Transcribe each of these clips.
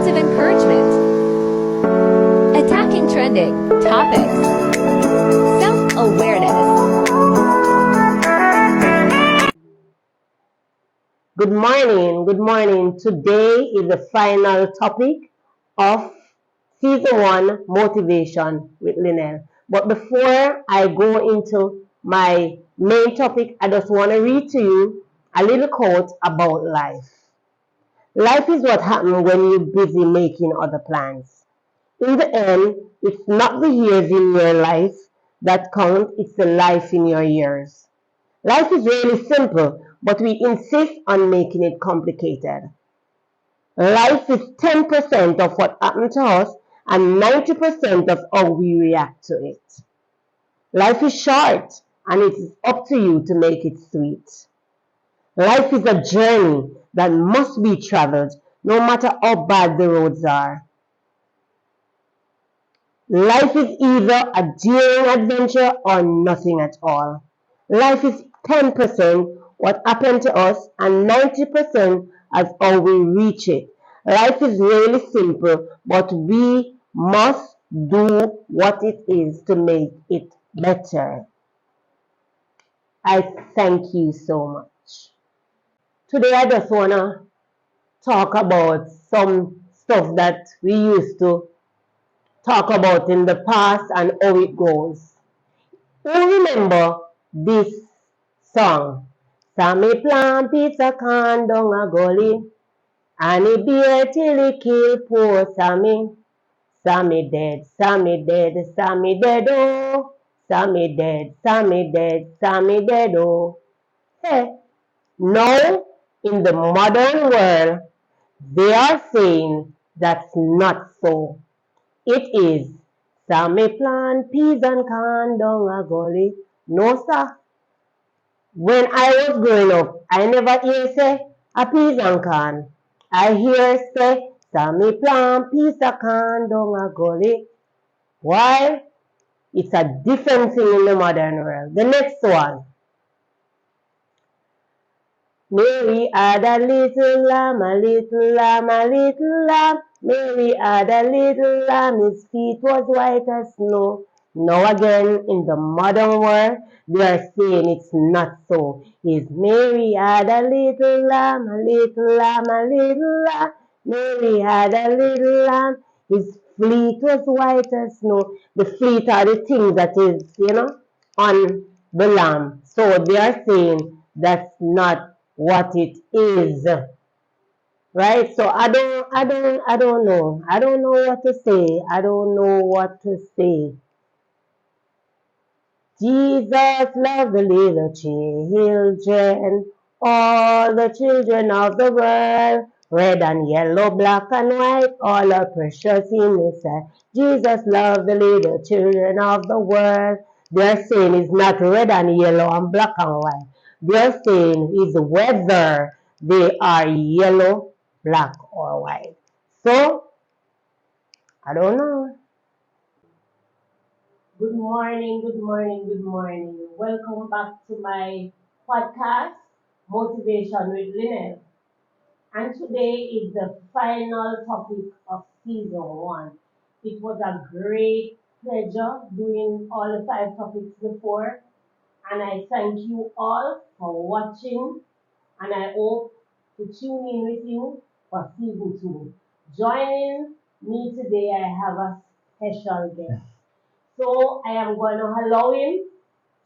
positive encouragement, attacking trending topics, self-awareness. Good morning. Good morning. Today is the final topic of season 1 motivation with Linnell. But before I go into my main topic, I just want to read to you a little quote about life. Life is what happens when you're busy making other plans. In the end, it's not the years in your life that count, it's the life in your years. Life is really simple, but we insist on making it complicated. Life is 10% of what happened to us and 90% of how we react to it. Life is short, and it is up to you to make it sweet. Life is a journey that must be traveled, no matter how bad the roads are. Life is either a daring adventure or nothing at all. Life is 10% what happened to us and 90% as how we reach it. Life is really simple, but we must do what it is to make it better. I thank you so much. Today I just want to talk about some stuff that we used to talk about in the past and how it goes. Who remember this song? Sammy plant pizza can down a gully, and he bear till he kill poor Sammy. Sammy dead, Sammy dead, Sammy dead, oh. Sammy dead, Sammy dead, Sammy dead, oh. Hey, now in the modern world, they are saying that's not so. It is Sammy plant peas and corn down a gully. No, sir. When I was growing up, I never hear say a peas and corn. I hear say Sammy plant peas and corn down a gully. Why? It's a different thing in the modern world. The next one. Mary had a little lamb, a little lamb, a little lamb. Mary had a little lamb, his feet was white as snow. Now again, in the modern world, they are saying it's not so. Is Mary had a little lamb, a little lamb, a little lamb. Mary had a little lamb, his fleet was white as snow. The fleet are the things that is, on the lamb. So they are saying that's not what it is. Right? So I don't know. I don't know what to say. I don't know what to say. Jesus loved the little children, all the children of the world, red and yellow, black and white, all are precious in His sight. Jesus loved the little children of the world. They're saying it's not red and yellow and black and white. They're saying it's whether they are yellow, black, or white. So, I don't know. Good morning, good morning, good morning. Welcome back to my podcast, Motivation with Linnell. And today is the final topic of season 1. It was a great pleasure doing all the 5 topics before. And I thank you all for watching. And I hope to tune in with you for season 2. Joining me today, I have a special guest. So I am going to allow him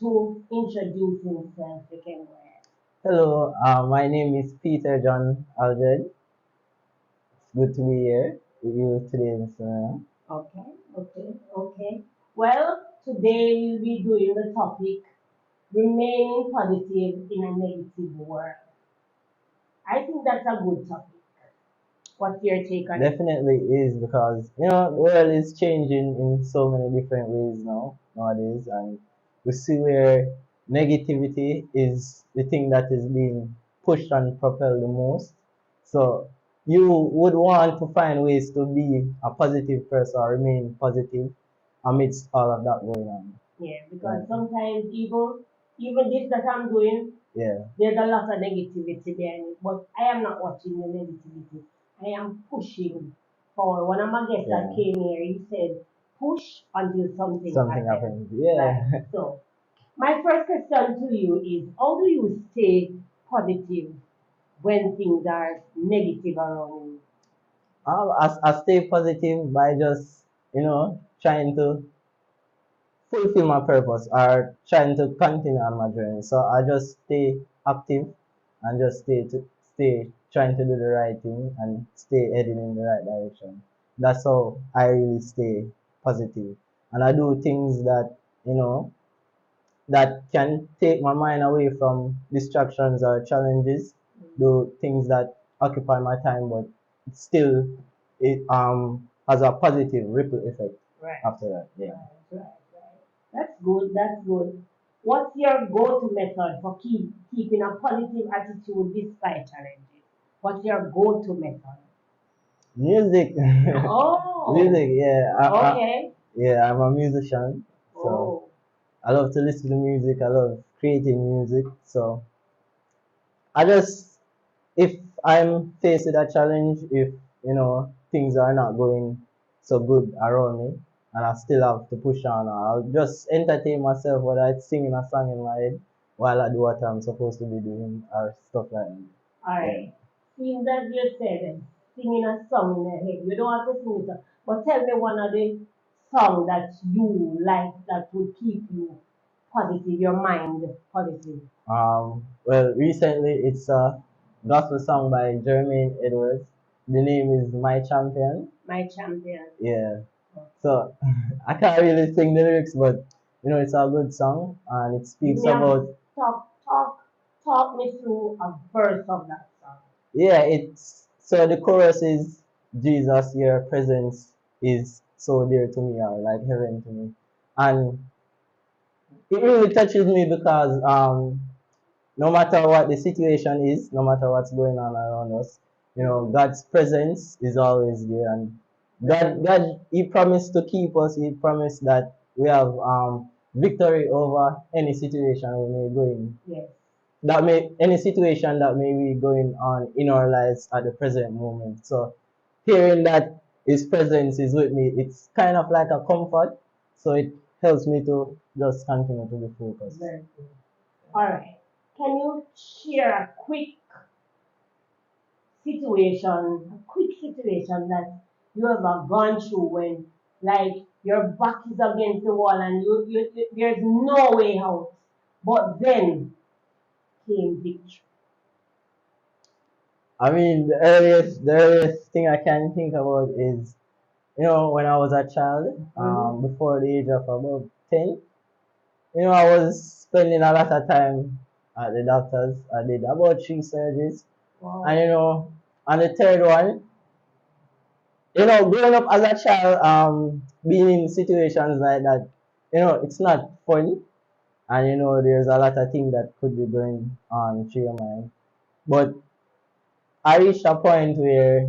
to introduce himself. You can go ahead. Hello, my name is Peter John Aldred. It's good to be here with you today, Mr. Mara. Okay. Well, today we'll be doing the topic remaining positive in a negative world. I think that's a good topic. What's your take on it? Definitely is because the world is changing in so many different ways nowadays, and we see where negativity is the thing that is being pushed and propelled the most. So you would want to find ways to be a positive person or remain positive amidst all of that going on. Yeah, because sometimes even this that I'm doing, there's a lot of negativity behind it. But I am not watching the negativity. I am pushing for one of my guests that Yeah. came here. He said, "Push until something Something happens." happens. Right. Yeah. So, my first question to you is, how do you stay positive when things are negative around you? I stay positive by just, trying to fulfill my purpose or trying to continue on my journey. So I just stay active and just stay trying to do the right thing and stay heading in the right direction. That's how I really stay positive. And I do things that, you know, that can take my mind away from distractions or challenges, do things that occupy my time, but still it has a positive ripple effect Right. after that. Yeah. Right, right. That's good. That's good. What's your go-to method for keeping a positive attitude despite challenges? What's your go-to method? Music. Oh, Music, yeah. okay. Yeah, I'm a musician, so Oh, I love to listen to music. I love creating music. So I just, if I'm faced with a challenge, if things are not going so good around me, and I still have to push on, I'll just entertain myself, whether it's singing a song in my head while I do what I'm supposed to be doing or stuff like that. all Yeah. right. Seems that you said singing a song in your head. You don't have to sing it, but tell me one of the song that you like that would keep you positive, your mind positive. Well, recently it's a gospel song by Jermaine Edwards. The name is My Champion. My champion. Yeah. So I can't really sing the lyrics, but it's a good song and it Give speaks me a about, talk me through a verse of that song. yeah, it's so the chorus is Jesus, your presence is so dear to me, or like heaven to me. And it really touches me because no matter what the situation is, no matter what's going on around us, God's presence is always there, and God, He promised to keep us. He promised that we have victory over any situation we may go in. Yes. That may any situation that may be going on in our lives at the present moment. So, hearing that His presence is with me, it's kind of like a comfort. So it helps me to just continue to be focused. Very good. All right. Can you share a quick situation that you have gone through when, like, your back is against the wall and there's no way out, but then came victory. I mean, the earliest thing I can think about is, when I was a child, before the age of about 10, I was spending a lot of time at the doctors. I did about 3 surgeries. Wow. And, on the third one, growing up as a child, being in situations like that, it's not fun. And, there's a lot of things that could be going on through your mind. But I reached a point where,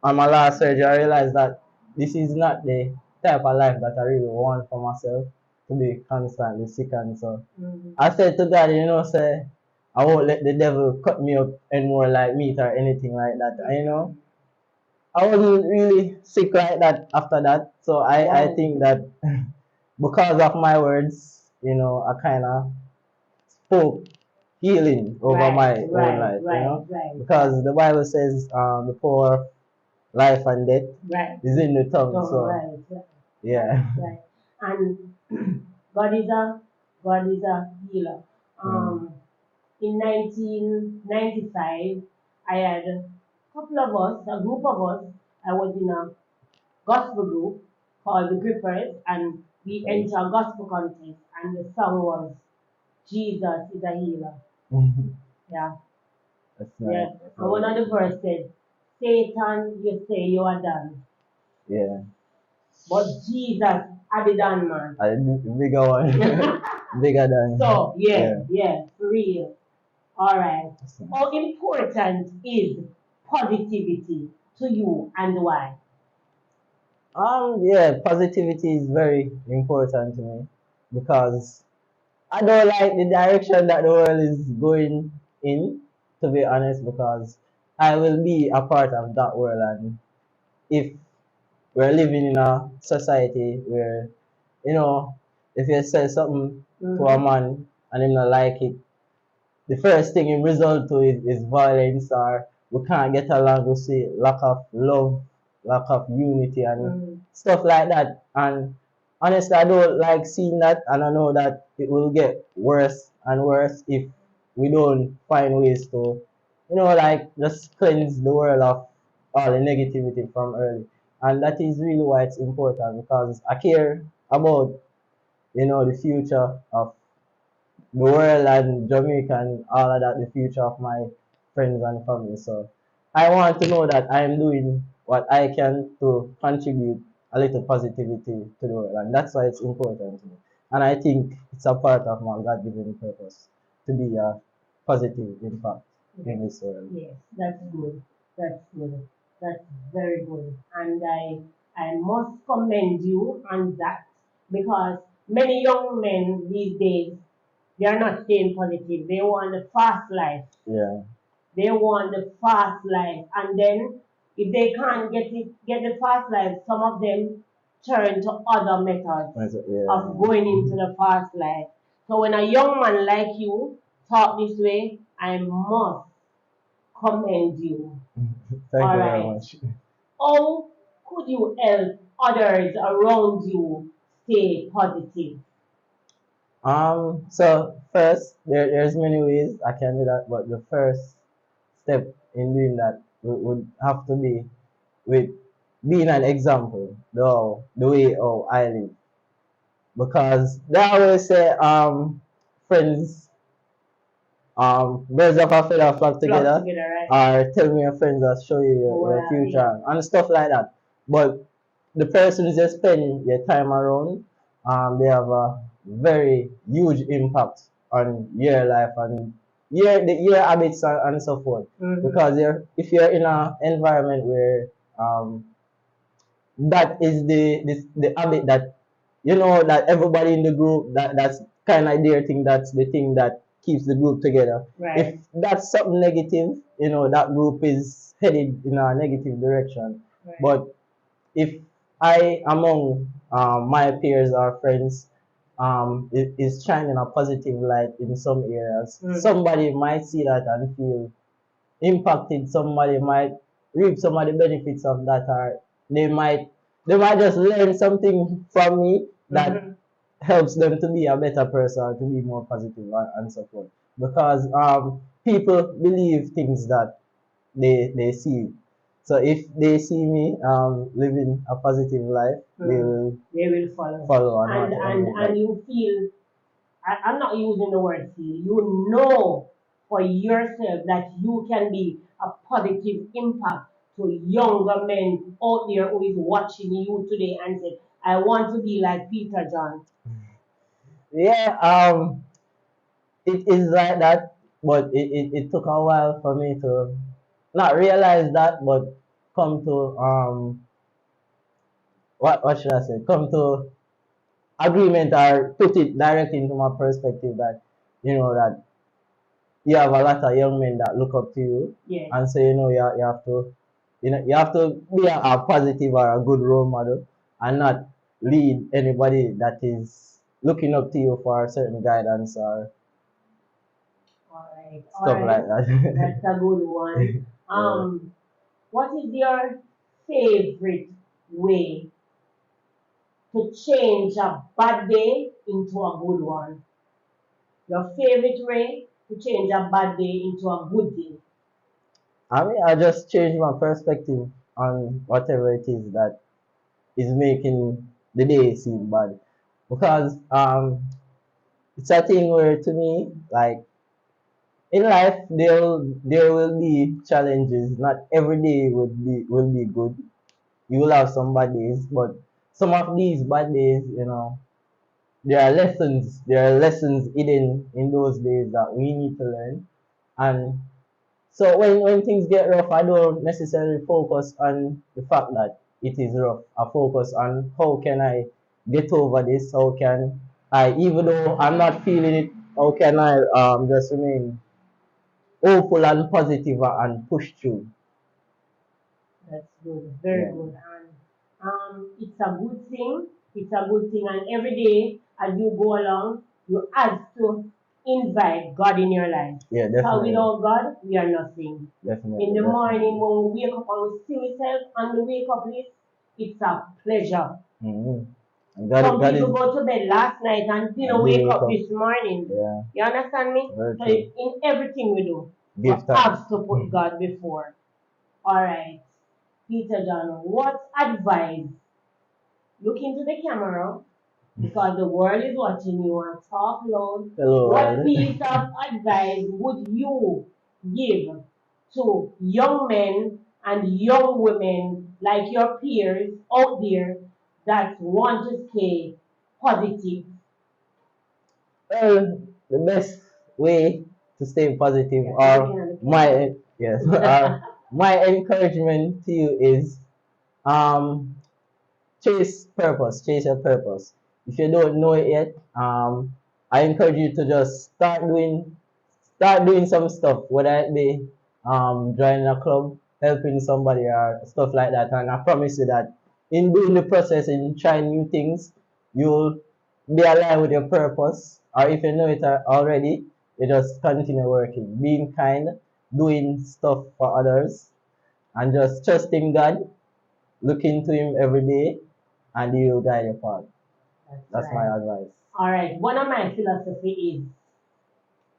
on my last surgery, I realized that this is not the type of life that I really want for myself, to be constantly sick. And so I said to God, say, I won't let the devil cut me up anymore like meat or anything like that. And, I wasn't really sick like that after that. So I think that because of my words, I kind of spoke healing over my own life, right. because the Bible says the power of life and death Right. is in the tongue. So, So right. yeah. Right. And God is a God is a healer. In 1995, I had a couple of us, a group of us. I was in a gospel group called the Grippers, and we entered a gospel contest, and the song was "Jesus is a Healer." Yeah, That's yeah. nice. And one of the verse said, "Satan, you say you are done, Yeah. but Jesus added on, man." The bigger one. Bigger than. So yeah, for real. All right. That's nice. How important is positivity to you and why? Yeah, positivity is very important to me because I don't like the direction that the world is going in, to be honest, because I will be a part of that world, and if we're living in a society where, you know, if you say something to a man and him not like it, the first thing it result to is violence, or we can't get along, we see lack of love, lack of unity and stuff like that. And honestly, I don't like seeing that, and I know that it will get worse and worse if we don't find ways to, like just cleanse the world of all the negativity from early. And that is really why it's important, because I care about, the future of the world and Jamaica and all of that, the future of my friends and family. So I want to know that I am doing what I can to contribute a little positivity to the world, and that's why it's important to me. And I think it's a part of my God-given purpose to be a positive impact in this world. Yes, that's good. That's good. That's very good. And I must commend you on that, because many young men these days, they are not staying positive. They want the fast life. Yeah. They want the fast life. And then if they can't get the fast life, some of them turn to other methods Yeah. of going into the fast life. So when a young man like you talk this way, I must commend you. Thank All you very right. much. How could you help others around you stay positive? So first, there's many ways I can do that, but the first step in doing that would have to be with being an example, the way how I live. Because they always say, friends, birds of a feather flock together, right? or tell me your friends that show you your Well, future, and stuff like that. But the persons you spend your time around, they have a very huge impact on your life and your habits and so forth. Because if you're in an environment where that is the habit that that everybody in the group, that's kind of their thing, that's the thing that keeps the group together. Right. If that's something negative, that group is headed in a negative direction. Right. But if I among my peers or friends is shining a positive light in some areas, somebody might see that and feel impacted. Somebody might reap some of the benefits of that, or they might they might just learn something from me that helps them to be a better person, or to be more positive and so forth. Because people believe things that they see. So if they see me living a positive life, they will follow on and what I and do. and you feel, I'm not using the word feel, you know for yourself that you can be a positive impact to younger men out there who is watching you today and say, I want to be like Peter John. Yeah, it is like that, but it took a while for me to not realize that, but come to what should I say? Come to agreement, or put it directly into my perspective, that that you have a lot of young men that look up to you. Yes. And so you have to you have to be a positive or a good role model, and not lead anybody that is looking up to you for a certain guidance or All right. stuff like that. That's a good one. What is your favorite way to change a bad day into a good one? Your favorite way to change a bad day into a good day? I mean, I just change my perspective on whatever it is that is making the day seem bad. Because it's a thing where, to me, like, in life there will be challenges. Not every day will be good. You will have some bad days, but some of these bad days, there are lessons. There are lessons hidden in those days that we need to learn. And so when things get rough, I don't necessarily focus on the fact that it is rough. I focus on how can I get over this? How can I, even though I'm not feeling it, how can I just remain hopeful and positive and push through? That's good. Very Yeah. good. And it's a good thing. It's a good thing. And every day as you go along, you have to invite God in your life. Yeah, Because definitely. without God, we are nothing. In Definitely, the morning definitely. when we wake up and we see ourselves on the wake up list, it's a pleasure. Mm-hmm. And Some God people is go to bed last night and and didn't they wake wake up up. this morning. Yeah, You understand me? very So true. in everything we do, we Give thanks. have to put God before. All right, Peter John, what advice? Look into the camera because the world is watching you and talk loud. Hello, What world. piece of advice would you give to young men and young women like your peers out there that want to stay positive? Well, the best way to stay positive, Yeah, you're or looking at the camera. my yes, or my encouragement to you is um chase purpose, chase your purpose. If you don't know it yet, I encourage you to just start doing some stuff, whether it be joining a club, helping somebody or stuff like that. And I promise you that in doing the process, in trying new things, you'll be aligned with your purpose. Or if you know it already, you just continue working, being kind, doing stuff for others, and just trusting God, looking to Him every day, and He will guide your path. That's That's my right. advice. All right. One of my philosophy is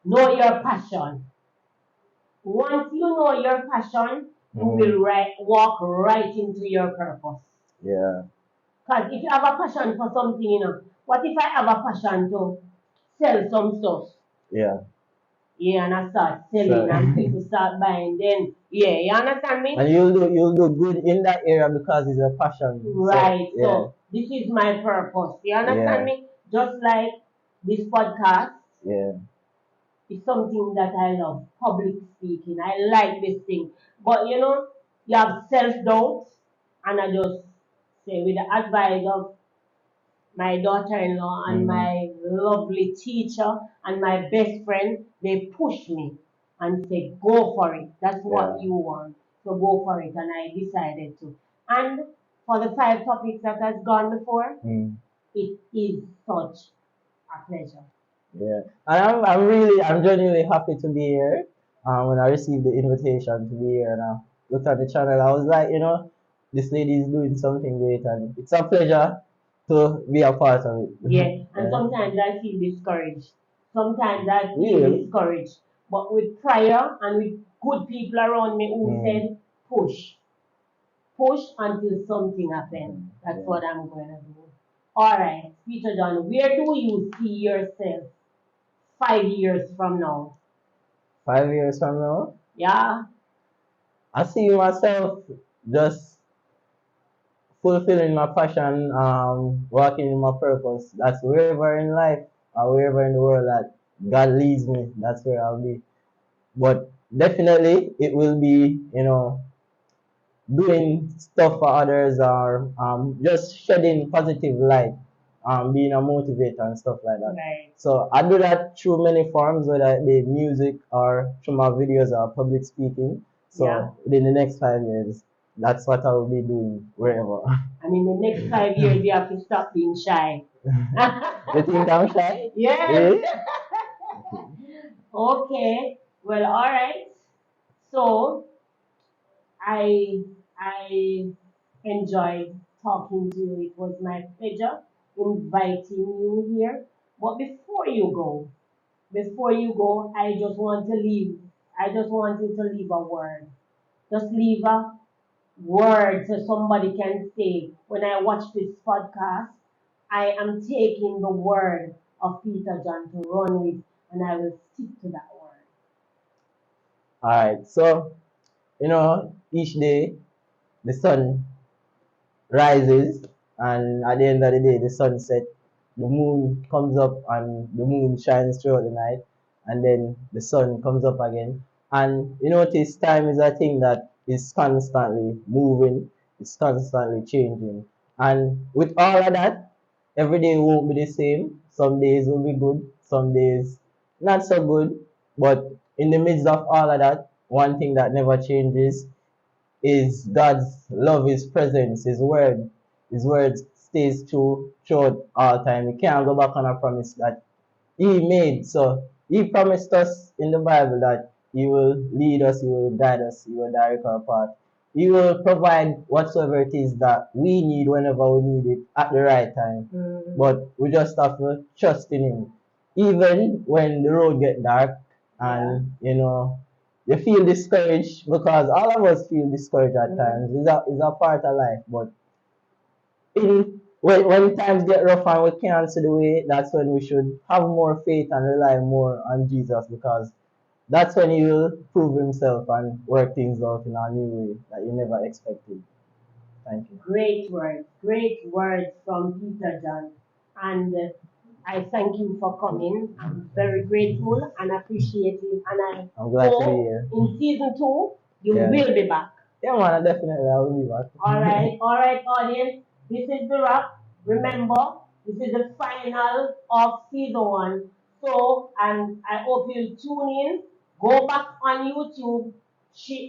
know your passion. Once you know your passion, you will walk right into your purpose. Yeah, Because if you have a passion for something, what if I have a passion to sell some stuff? yeah. Yeah, and I start selling So, and people start buying, then, yeah, you understand me? and you'll do good in that area because it's a passion. So Right. yeah, So this is my purpose. You understand yeah, me? Just like this podcast yeah, is something that I love. Public speaking. I like this thing. But you have self doubt, and I just say with the advice of my daughter-in-law and mm, my lovely teacher and my best friend, they push me and say, go for it. That's yeah, what you want. So go for it. And I decided to. And for the 5 topics that has gone before, mm, it is such a pleasure. yeah. And I'm genuinely happy to be here. When I received the invitation to be here and I looked at the channel, I was like, this lady is doing something great, and it's a pleasure to be a part of Yeah. it. And Yeah. sometimes I feel discouraged. Sometimes I feel Really? discouraged. But with prayer and with good people around me who Mm, said, push until something happens. That's yeah. what I'm going to do. All right, Peter John, where do you see yourself 5 years from now? 5 years from now, Yeah, I see myself just fulfilling my passion, walking in my purpose. That's wherever in life or wherever in the world that God leads me, that's where I'll be. But definitely, it will be, doing stuff for others, or just shedding positive light, being a motivator and stuff like that. right. So I do that through many forms, whether it be music or through my videos or public speaking. Yeah. So within the next 5 years, that's what I will be doing wherever. And in the next 5 years, you have to stop being shy. You think I'm shy? Yes. Really? Okay. Well, all right. So I I enjoyed talking to you. It was my pleasure inviting you here. But before you go, I just want you to leave a word. Just leave a word so somebody can say, when I watch this podcast, I am taking the word of Peter John to run with, and I will stick to that word. All right. So, each day the sun rises, and at the end of the day, the sun sets, the moon comes up, and the moon shines throughout the night, and then the sun comes up again. And you notice time is a thing that is constantly moving, it's constantly changing. And with all of that, every day won't be the same. Some days will be good, some days not so good. But in the midst of all of that, one thing that never changes is God's love, His presence, His word stays true throughout all time. We can't go back on a promise that He made. So He promised us in the Bible that He will lead us, He will guide us, He will direct our path. He will provide whatsoever it is that we need whenever we need it at the right time. But we just have to trust in Him. Even when the road get dark and you feel discouraged, because all of us feel discouraged at times. It's a part of life. But when times get rough and we can't see the way, that's when we should have more faith and rely more on Jesus, because that's when He will prove Himself and work things out in a new way that you never expected. Thank you. Great words from Peter John. And I thank you for coming. I'm very grateful and appreciative. And I I'm glad to be hope here. in season 2, you Yeah. will be back. Yeah, man, definitely I will be back. All right, audience. This is the wrap. Remember, this is the final of season 1. So, and I hope you'll tune in. Go back on YouTube,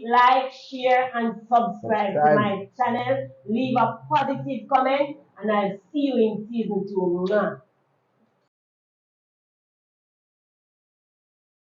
like, share, and subscribe to my channel. Leave a positive comment, and I'll see you in season 2. Mwah.